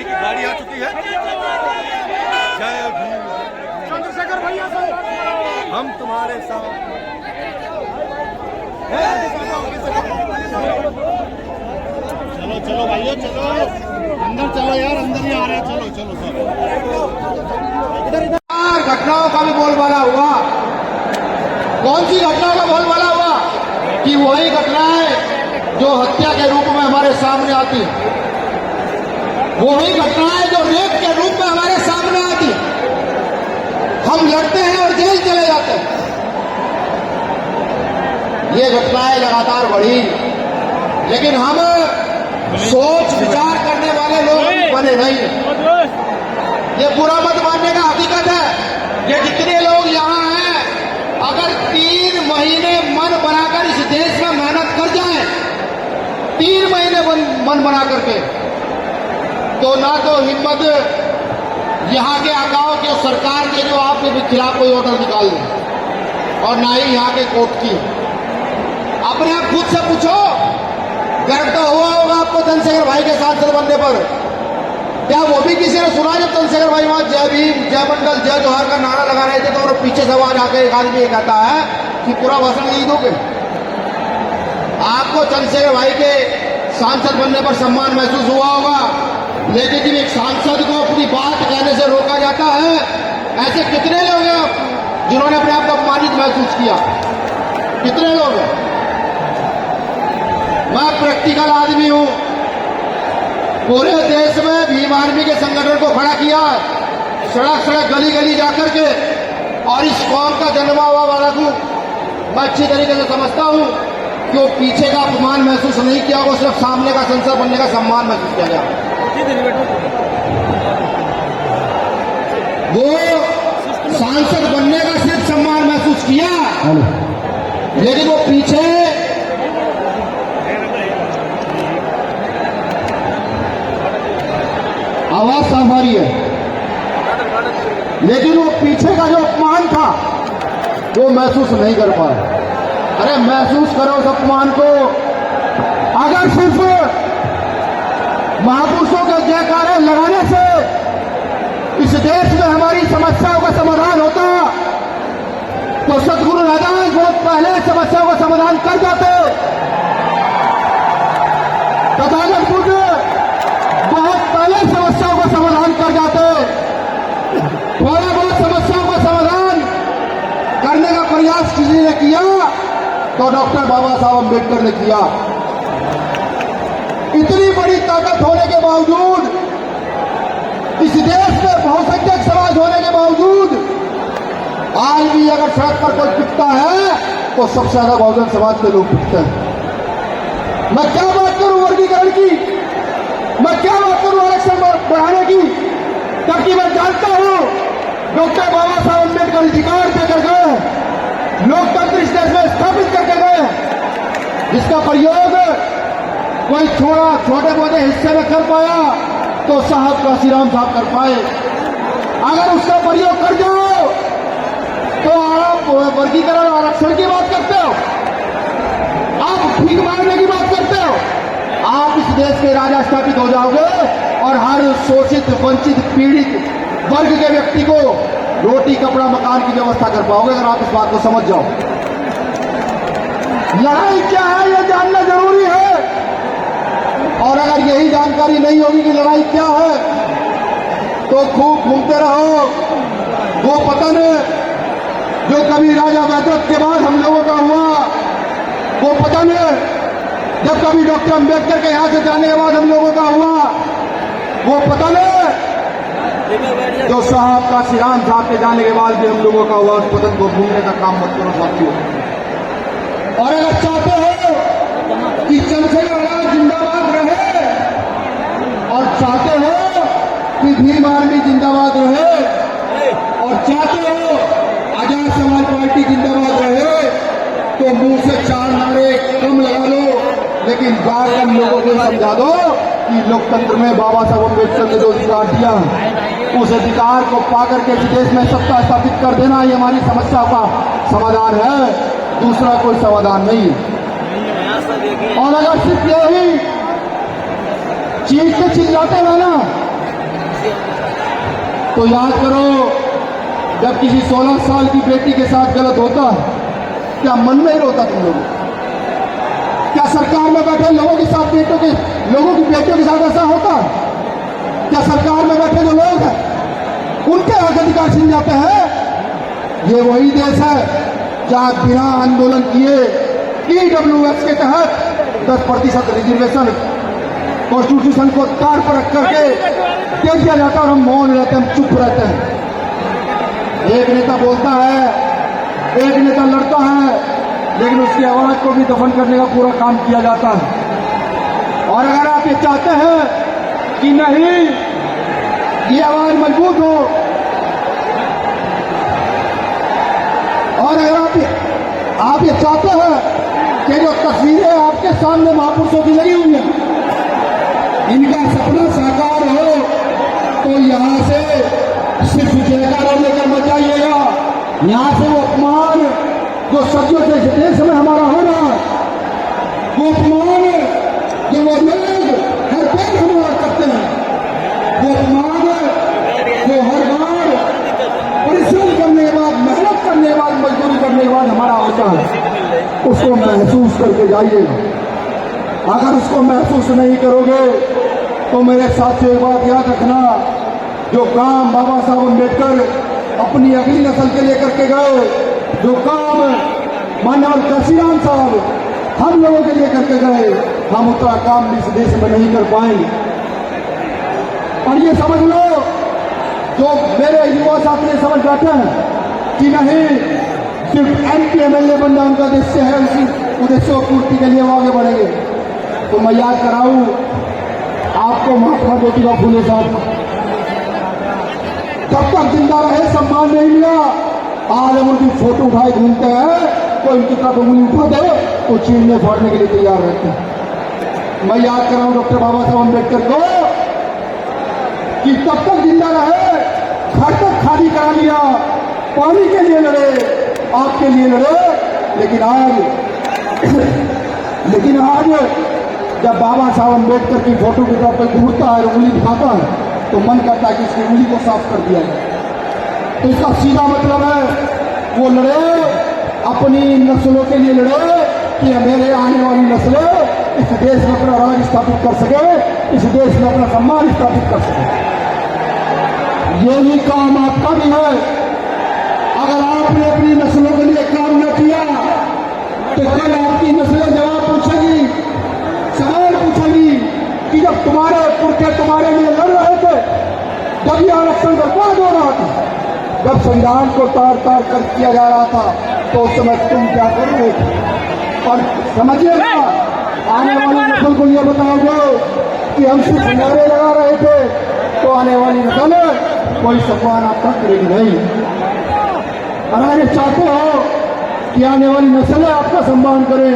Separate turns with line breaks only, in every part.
भाई की गाड़ी आ चुकी है। जय भीम
चंद्रशेखर भैया से
हम तुम्हारे साथ।
चलो चलो भाइयों चलो अंदर चलो यार, अंदर ही आ रहे हैं। चलो चलो सर,
घटनाओं का भी बोलबाला हुआ। कौन सी घटनाओं का बोलबाला हुआ? कि वही घटनाएं जो हत्या के रूप में हमारे सामने आती, वही घटनाएं जो रेप के रूप में हमारे सामने आती, हम लड़ते हैं और जेल चले जाते हैं। ये घटनाएं लगातार बढ़ी, लेकिन हम सोच विचार करने वाले लोग बने नहीं। ये बुरा मत मानने का हकीकत है। ये जितने लोग यहाँ हैं, अगर 3 महीने मन बनाकर इस देश में मेहनत कर जाएं, 3 महीने मन बना करके, तो ना तो हिम्मत यहाँ के गांव के सरकार के जो आपके खिलाफ कोई ऑर्डर निकाल दे, और ना ही यहाँ के कोर्ट की। अपने आप खुद से पूछो, गर्व तो हुआ होगा आपको चंद्रशेखर भाई के सांसद बनने पर। क्या वो भी किसी ने सुना जब चंद्रशेखर भाई वहां जय भीम, जय मंडल, जय जोहार का नारा लगा रहे थे, तो और पीछे से आवाज आकर एक आदमी ये कहता है कि पूरा भाषण यही दोगे? आपको चंद्रशेखर भाई के सांसद बनने पर सम्मान महसूस हुआ होगा, लेकिन जब एक सांसद को अपनी बात कहने से रोका जाता है, ऐसे कितने लोग हैं जिन्होंने अपने आप को अपमानित महसूस किया? कितने लोग हैं? मैं प्रैक्टिकल आदमी हूं। पूरे देश में भीम आर्मी के संगठन को खड़ा किया, सड़क सड़क गली गली जाकर के, और इस कौम का जन्मा हुआ वाला को मैं अच्छी तरीके से समझता हूं कि वो पीछे का अपमान महसूस नहीं किया, वो सिर्फ सामने का संसद बनने का सम्मान महसूस किया गया। वो सांसद बनने का सिर्फ सम्मान महसूस किया, लेकिन वो पीछे आवाज साफ आ रही है, लेकिन वो पीछे का जो अपमान था वो महसूस नहीं कर पाए। अरे महसूस करो उस अपमान को। अगर सिर्फ महापुरुषों के जयकारे लगाने से इस देश में हमारी समस्याओं का समाधान होता, तो सदगुरु रैदास बहुत पहले समस्याओं का समाधान कर जाते। तथागत बुद्ध बहुत पहले समस्याओं का समाधान कर जाते। थोड़ा बहुत समस्याओं का समाधान करने का प्रयास किसी ने किया तो डॉक्टर बाबा साहब अम्बेडकर ने किया। इतनी बड़ी ताकत होने के बावजूद, इस देश में बहुसंख्यक समाज होने के बावजूद, आज भी अगर सड़क पर कोई पिटता है तो सबसे ज्यादा बहुजन समाज के लोग पिटते हैं। मैं क्या बात करूं वर्गीकरण की, मैं क्या बात करूं आरक्षण बढ़ाने की, जबकि मैं जानता हूं डॉक्टर बाबा साहब अम्बेडकर अधिकार देकर गए, लोकतंत्र इस देश में स्थापित करके गए, जिसका प्रयोग कोई छोटे मोटे हिस्से में कर पाया तो साहब काशीराम साहब कर पाए। अगर उसका प्रयोग कर जाओ तो आप वर्गीकरण और आरक्षण की बात करते हो, आप भीख मांगने की बात करते हो। आप इस देश के राजा स्थापित हो जाओगे और हर शोषित, वंचित, पीड़ित वर्ग के व्यक्ति को रोटी, कपड़ा, मकान की व्यवस्था कर पाओगे, अगर आप इस बात को समझ जाओ। लड़ाई क्या है यह जानना जरूरी है, और अगर यही जानकारी नहीं होगी कि लड़ाई क्या है, तो खूब घूमते रहो। वो पतन जो कभी राजा वैद्यनाथ के बाद हम लोगों का हुआ, वो पतन जब कभी डॉक्टर अम्बेडकर के यहां से जाने के बाद हम लोगों का हुआ, वो पतन जो साहब काशीराम साहब के जाने के बाद भी हम लोगों का हुआ, उस पतन को भूलने का काम मत करो साथियों। और अगर चाहते हो कि चंद्रशेखर जिंदाबाद रहे, और चाहते हो कि भीम आर्मी जिंदाबाद रहे, और चाहते हो आजाद समाज पार्टी जिंदाबाद रहे, तो मुंह से 4 नारे कम लगा लो, लेकिन जाकर लोगों को समझा दो कि लोकतंत्र में बाबा साहब अम्बेडकर ने जो अधिकार दिया, उस अधिकार को पाकर के देश में सत्ता स्थापित कर देना, ये हमारी समस्या का समाधान है, दूसरा कोई समाधान नहीं। और अगर सिर्फ यही चीख के चिल्लाते रहना तो याद करो, जब किसी 16 साल की बेटी के साथ गलत होता है, क्या मन में ही रोता तुम लोग? क्या सरकार में बैठे लोगों के साथ लोगों की बेटियों के साथ ऐसा होता है? क्या सरकार में बैठे जो लोग हैं उनके हक अधिकार छीन जाते हैं? ये वही देश है जहां बिना आंदोलन किए EWS के तहत 10% रिजर्वेशन कॉन्स्टिट्यूशन को तार पर रख करके दे दिया जाता है और हम मौन रहते हैं, हम चुप रहते हैं। एक नेता बोलता है, एक नेता लड़ता है, लेकिन उसकी आवाज को भी दफन करने का पूरा काम किया जाता है। और अगर आप ये चाहते हैं कि नहीं ये आवाज मजबूत हो, और अगर आप ये चाहते हैं कि जो तस्वीरें आपके सामने महापुरुषों की लगी हुई हैं इनका सपना साकार हो, तो यहां से सिर्फ जयकारा लेकर मत जाइएगा। यहां से वो अपमान जो सदियों से इस देश में हमारा हो रहा है, वो अपमान जो वो लोग हर दिन हमारा करते हैं, वो अपमान जो हर बार परिश्रम करने के बाद, मेहनत करने के बाद, मजदूरी करने के बाद हमारा होता है, उसको महसूस करके जाइएगा। अगर उसको महसूस नहीं करोगे तो मेरे साथियों एक बात याद रखना, जो काम बाबा साहब अम्बेडकर अपनी अगली नस्ल के लिए करके गए, जो काम माननीय काशीराम साहब हम लोगों के लिए करके गए, हम उतना काम इस देश में नहीं कर पाएंगे। और ये समझ लो, जो मेरे युवा साथी समझ बैठे हैं कि नहीं सिर्फ MP MLA बनना उनका उद्देश्य है, उसी उद्देश्य पूर्ति के लिए वो आगे बढ़ेंगे, तो मैं याद कराऊं आपको महात्मा ज्योतिबा फुले साहब, जब तक जिंदा रहे सम्मान नहीं मिला, आज हम उनकी फोटो उठाए घूमते हैं, कोई उनकी तरफ उंगली उठा दे तो चीरने फाड़ने के लिए तैयार रहते हैं। मैं याद कराऊं डॉक्टर बाबा साहब अम्बेडकर को कि तब तक जिंदा रहे, घर तक खाली करा लिया, पानी के लिए लड़े, आपके लिए लड़े, लेकिन आज जब बाबा साहब अम्बेडकर की फोटो की तरफ कोई घूरता है, उंगली दिखाता है, तो मन करता है कि इसकी उंगली को साफ कर दिया जाए। तो इसका सीधा मतलब है वो लड़े, अपनी नस्लों के लिए लड़े कि मेरे आने वाली नस्लें इस देश में अपना राज स्थापित कर सके, इस देश में अपना सम्मान स्थापित कर सके। यही काम आपका भी है। अगर आपने अपनी नस्लों के लिए काम न किया तो कल आपकी नस्लें जवाब पूछेगी, सवाल पूछेगी कि जब तुम्हारे पुरखे तुम्हारे लिए लड़ रहे थे, जब ये आरक्षण बर्बाद हो रहा था, जब संविधान को तार तार कर किया जा रहा था, तो उस समय तुम क्या कर रहे थे? और समझिएगा, आने वाली नस्ल को यह बताओगे कि हम सिर्फ नारे लगा रहे थे, तो आने वाली नस्ल कोई सम्मान आपका करेगी नहीं। और अगर चाहते हो कि आने वाली नस्लें आपका सम्मान करें,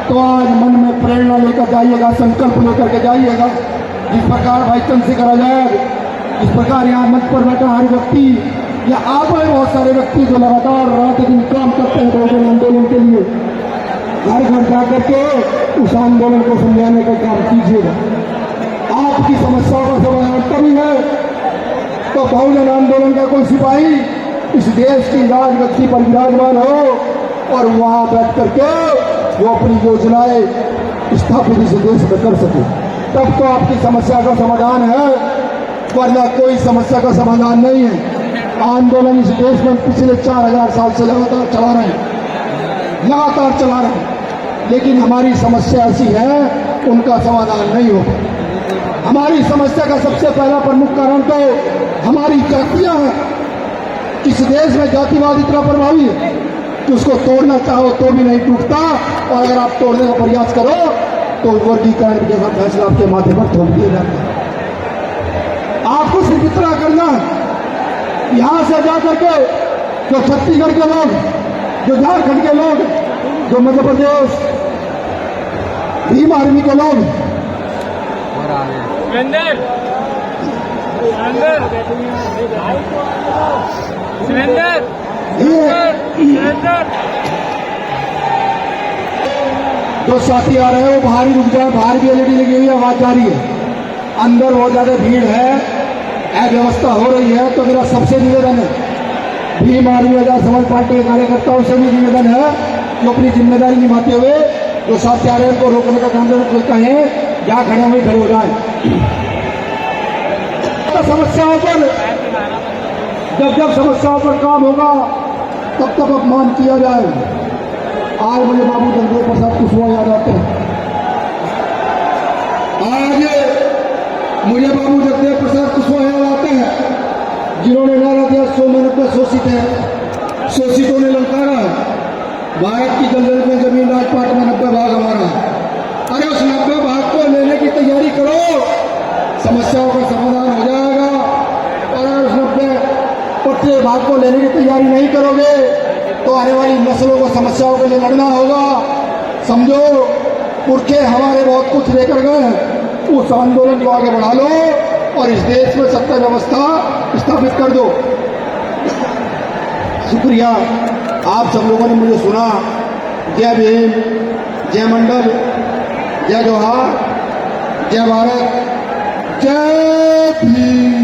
तो आज मन में प्रेरणा लेकर जाइएगा, संकल्प लेकर के जाइएगा। जिस प्रकार भाई चंद्रशेखर आजाद, इस प्रकार यहाँ मंच पर बैठा हर व्यक्ति, या आप बहुत सारे व्यक्ति जो लगातार रात दिन काम करते हैं बहुजन आंदोलन के लिए, घर घर जाकर के उस आंदोलन को समझाने का काम कीजिएगा। आपकी समस्याओं का समाधान तभी है तो बहुजन आंदोलन का कोई सिपाही इस देश की राजगद्दी पर विराजमान हो और वहां बैठ करके वो अपनी योजनाएं स्थापित इस देश में कर सके, तब तो आपकी समस्या का समाधान है, वरना कोई समस्या का समाधान नहीं है। आंदोलन इस देश में पिछले 4000 साल से लगातार चला रहे हैं, लेकिन हमारी समस्या ऐसी है उनका समाधान नहीं होगा। हमारी समस्या का सबसे पहला प्रमुख कारण तो हमारी जातियां हैं। इस देश में जातिवाद इतना प्रभावी है कि उसको तोड़ना चाहो तो भी नहीं टूटता, और अगर आप तोड़ने का प्रयास करो तो वर्गीकरण जैसा फैसला आपके माथे पर थोप दिया जाता है। आपको सिर्फ इतना करना है, यहां से जाकर के जो छत्तीसगढ़ के लोग, जो झारखंड के लोग, जो मध्य प्रदेश भीम आर्मी के लोग, जो साथी आ रहे हैं वो बाहर ही रुक जाए, बाहर भी LED लगी हुई है, आवाज जा रही है, अंदर बहुत ज्यादा भीड़ है, अव्यवस्था हो रही है तो मेरा सबसे निवेदन है, भीम आर्मी आजाद समाज पार्टी के कार्यकर्ताओं से भी निवेदन है कि अपनी जिम्मेदारी निभाते हुए जो सत्याग्रह को रोकने का काम कहें, जहां खड़े हुए खड़े हो जाए। समस्याओं पर जब समस्याओं पर काम होगा तब अपमान किया जाए। आज मुझे बाबू जगदेव प्रसाद कुशवाहा याद आते हैं। आज मुझे बाबू जगदेव प्रसाद कुशवाहा याद आते हैं, जिन्होंने नारा दिया 100 मिनट में शोषित है, शोषितों ने ललकारा भारत की दलदल में जमीन राजपाट में 90 भाग हमारा। अरे उस 90 भाग को लेने की तैयारी करो, समस्याओं का समाधान हो जाएगा। और अगर उस 90 पट्टे भाग को लेने की तैयारी नहीं करोगे तो आने वाली नस्लों को समस्याओं के लिए लड़ना होगा। समझो, पुरखे हमारे बहुत कुछ लेकर गए, उस आंदोलन को आगे बढ़ा लो और इस देश में सत्ता व्यवस्था स्थापित कर दो। शुक्रिया, आप सब लोगों ने मुझे सुना। जय भीम, जय मंडल, जय जोहार, जय भारत, जय भीम।